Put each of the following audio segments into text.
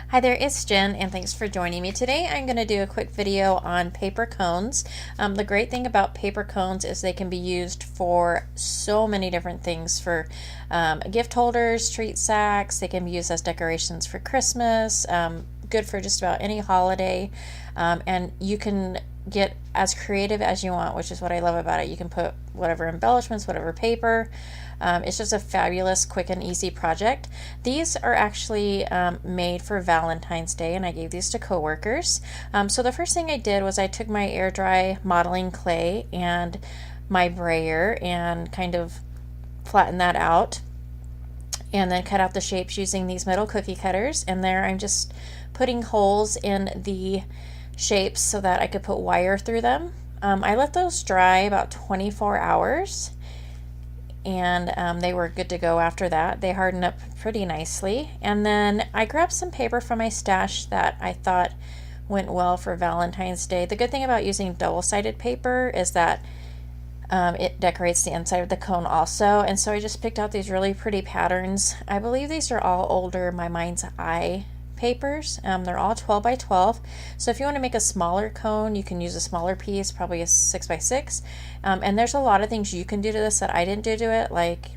Hi there, it's Jen, and thanks for joining me. Today I'm going to do a quick video on paper cones. The great thing about paper cones is they can be used for so many different things, for gift holders, treat sacks. They can be used as decorations for Christmas, good for just about any holiday, and you can get as creative as you want, which is what I love about it. You can put whatever embellishments, whatever paper. It's just a fabulous, quick and easy project. These are actually made for Valentine's Day, and I gave these to coworkers. So the first thing I did was I took my air dry modeling clay and my brayer and kind of flattened that out, and then cut out the shapes using these metal cookie cutters. And there I'm just putting holes in the shapes so that I could put wire through them. I let those dry about 24 hours, and they were good to go after that. They hardened up pretty nicely. And then I grabbed some paper from my stash that I thought went well for Valentine's Day. The good thing about using double-sided paper is that it decorates the inside of the cone also. And so I just picked out these really pretty patterns. I believe these are all older My Mind's Eye papers. They're all 12 by 12. So if you want to make a smaller cone, you can use a smaller piece, probably a 6 by 6. And there's a lot of things you can do to this that I didn't do to it, like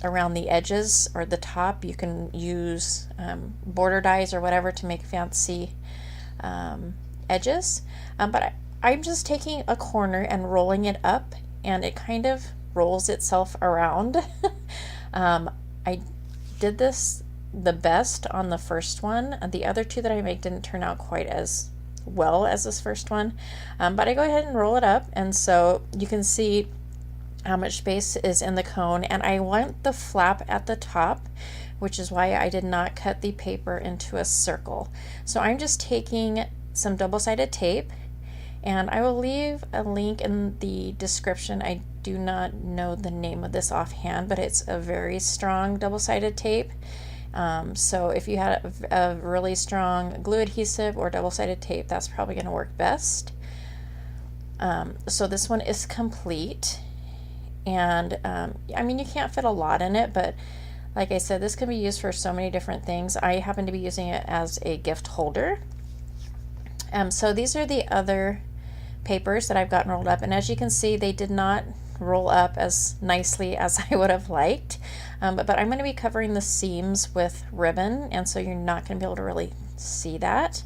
around the edges or the top. You can use border dies or whatever to make fancy edges. But I'm just taking a corner and rolling it up, and it kind of rolls itself around. I did this the best on the first one. The other two that I make didn't turn out quite as well as this first one, but I go ahead and roll it up, and so you can see how much space is in the cone. And I want the flap at the top, which is why I did not cut the paper into a circle. So I'm just taking some double-sided tape, and I will leave a link in the description. I do not know the name of this offhand, but it's a very strong double-sided tape. So if you had a really strong glue adhesive or double-sided tape, that's probably going to work best. So this one is complete, and I mean, you can't fit a lot in it, but like I said, this can be used for so many different things. I happen to be using it as a gift holder. So these are the other papers that I've gotten rolled up, and as you can see, they did not roll up as nicely as I would have liked, but I'm going to be covering the seams with ribbon, and so you're not going to be able to really see that.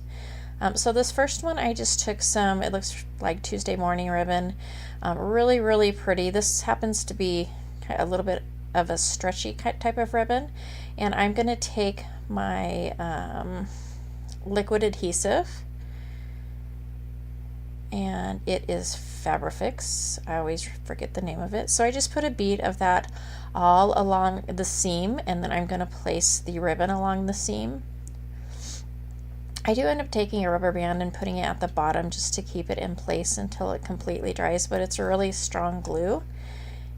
So this first one, I just took some, it looks like Tuesday morning ribbon, really pretty. This happens to be a little bit of a stretchy type of ribbon, and I'm going to take my liquid adhesive, and it is Fabrifix. I always forget the name of it. So I just put a bead of that all along the seam, and then I'm going to place the ribbon along the seam. I do end up taking a rubber band and putting it at the bottom just to keep it in place until it completely dries, but it's a really strong glue.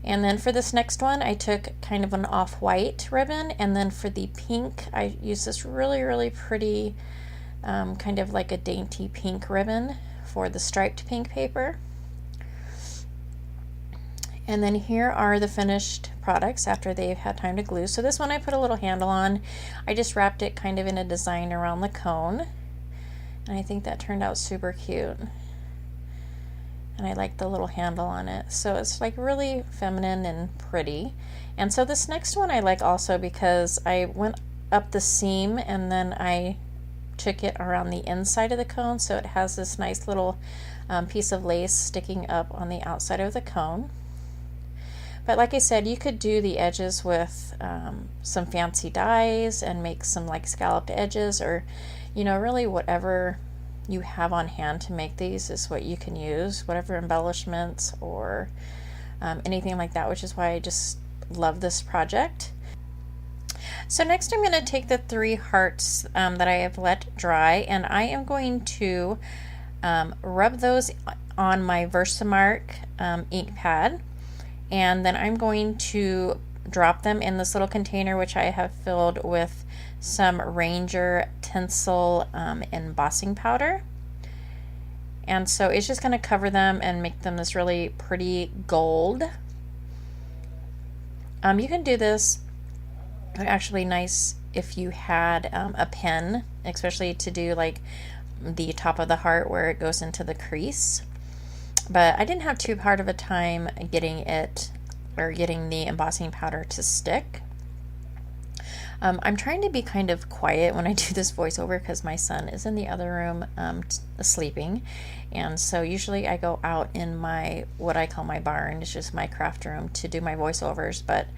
And then for this next one, I took kind of an off-white ribbon, and then for the pink, I used this really pretty kind of like a dainty pink ribbon for the striped pink paper. And then here are the finished products after they've had time to glue. So this one I put a little handle on. I just wrapped it kind of in a design around the cone, and I think that turned out super cute. And I like the little handle on it. So it's like really feminine and pretty. And so this next one I like also because I went up the seam and then I took it around the inside of the cone, so it has this nice little piece of lace sticking up on the outside of the cone. But like I said, you could do the edges with some fancy dies and make some like scalloped edges, or you know, really whatever you have on hand to make these is what you can use, whatever embellishments or anything like that, which is why I just love this project. So next I'm going to take the 3 hearts that I have let dry, and I am going to rub those on my Versamark ink pad, and then I'm going to drop them in this little container which I have filled with some Ranger tinsel embossing powder. And so it's just going to cover them and make them this really pretty gold. You can do this actually nice if you had a pen, especially to do like the top of the heart where it goes into the crease. But I didn't have too hard of a time getting it, or getting the embossing powder to stick. I'm trying to be kind of quiet when I do this voiceover because my son is in the other room sleeping, and so usually I go out in my, what I call my barn, it's just my craft room, to do my voiceovers, but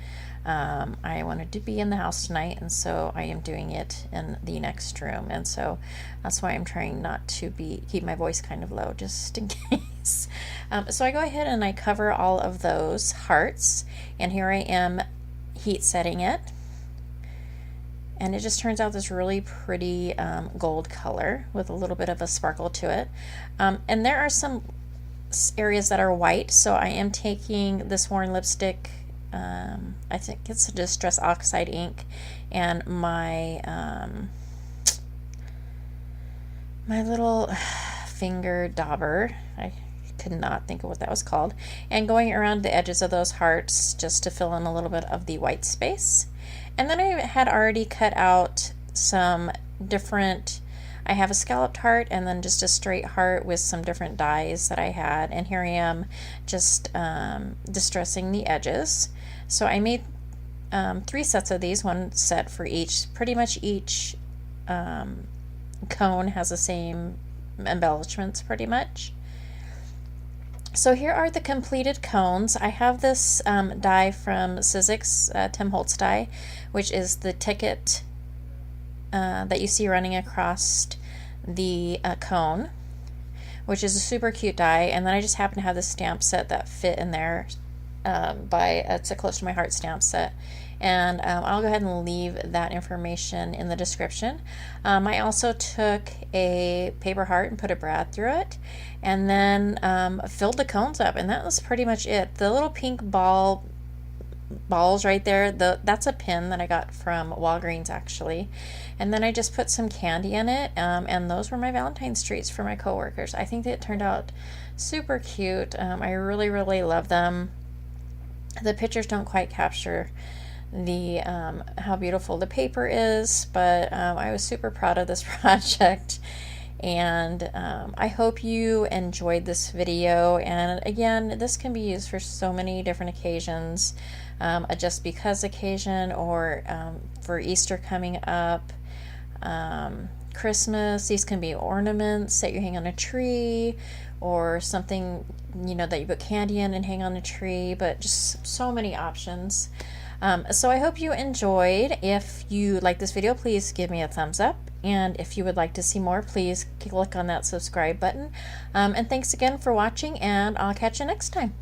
I wanted to be in the house tonight, and so I am doing it in the next room, and so that's why I'm trying not to keep my voice kind of low, just in case. So I go ahead and I cover all of those hearts, and here I am heat setting it. And it just turns out this really pretty gold color with a little bit of a sparkle to it. And there are some areas that are white, so I am taking this worn lipstick, I think it's a Distress Oxide ink, and my my little finger dauber, I could not think of what that was called, and going around the edges of those hearts just to fill in a little bit of the white space. And then I had already cut out some different, I have a scalloped heart and then just a straight heart with some different dies that I had, and here I am just distressing the edges. So I made 3 sets of these, one set for each. Pretty much each cone has the same embellishments pretty much. So here are the completed cones. I have this die from Sizzix, Tim Holtz die, which is the ticket that you see running across the cone, which is a super cute die. And then I just happen to have this stamp set that fit in there it's a Close to My Heart stamp set. And I'll go ahead and leave that information in the description. I also took a paper heart and put a brad through it, and then filled the cones up, and that was pretty much it. The little pink balls right there, that's a pin that I got from Walgreens actually, and then I just put some candy in it, and those were my Valentine's treats for my coworkers. I think that it turned out super cute. I really love them. The pictures don't quite capture the how beautiful the paper is, but I was super proud of this project, and I hope you enjoyed this video. And again, this can be used for so many different occasions, a just because occasion, or for Easter coming up, Christmas. These can be ornaments that you hang on a tree, or something, you know, that you put candy in and hang on a tree, but just so many options. So I hope you enjoyed. If you like this video, please give me a thumbs up, and if you would like to see more, please click on that subscribe button. And thanks again for watching, and I'll catch you next time.